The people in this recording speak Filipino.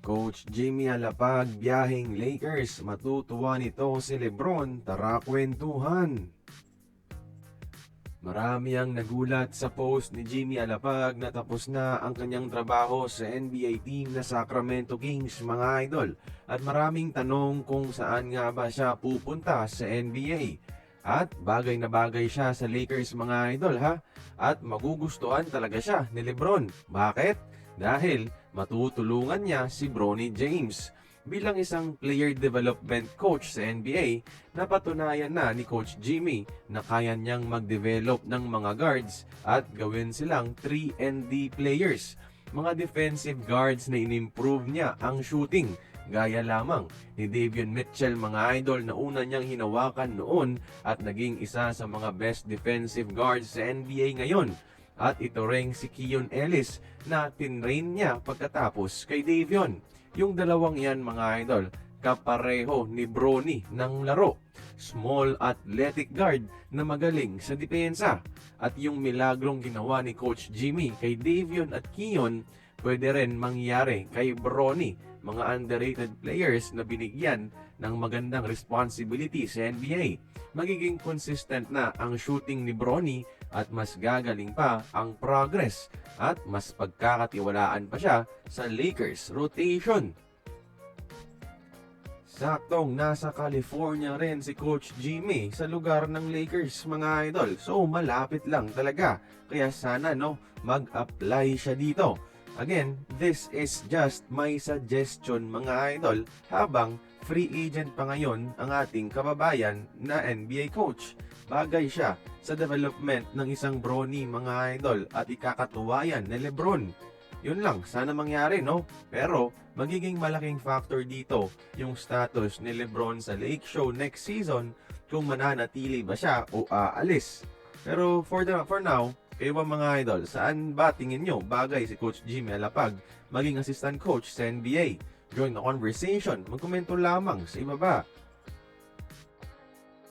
Coach Jimmy Alapag, biyaheng Lakers, matutuwa nito si Lebron, tara kwentuhan. Marami ang nagulat sa post ni Jimmy Alapag na tapos na ang kanyang trabaho sa NBA team na Sacramento Kings, mga idol. At maraming tanong kung saan nga ba siya pupunta sa NBA. At bagay na bagay siya sa Lakers, mga idol ha. At magugustuhan talaga siya ni Lebron. Bakit? Dahil matutulungan niya si Bronny James. Bilang isang player development coach sa NBA, napatunayan na ni Coach Jimmy na kaya niyang mag-develop ng mga guards at gawin silang 3-and-D players. Mga defensive guards na inimprove niya ang shooting. Gaya lamang ni Davion Mitchell, mga idol, na una niyang hinawakan noon at naging isa sa mga best defensive guards sa NBA ngayon. At ito ring si Keon Ellis na tinrain niya pagkatapos kay Davion. Yung dalawang yan, mga idol, kapareho ni Bronny ng laro. Small athletic guard na magaling sa depensa. At yung milagrong ginawa ni Coach Jimmy kay Davion at Keon, pwede rin mangyari kay Bronny, mga underrated players na binigyan ng magandang responsibility sa NBA. Magiging consistent na ang shooting ni Bronny at mas gagaling pa ang progress at mas pagkakatiwalaan pa siya sa Lakers rotation. Saktong nasa California rin si Coach Jimmy sa lugar ng Lakers, mga idol. So malapit lang talaga. Kaya sana mag-apply siya dito. Again, this is just my suggestion, mga idol, habang free agent pa ngayon ang ating kababayan na NBA coach. Bagay siya sa development ng isang Bronny, mga idol, at ikakatuwa yan ni Lebron. Yun lang, sana mangyari, no? Pero magiging malaking factor dito yung status ni Lebron sa Lake Show next season, kung mananatili ba siya o aalis. Pero for now, kayo ba, mga idol, saan ba tingin nyo bagay si Coach Jimmy Alapag maging assistant coach sa NBA? Join the conversation, magkomento lamang sa ibaba.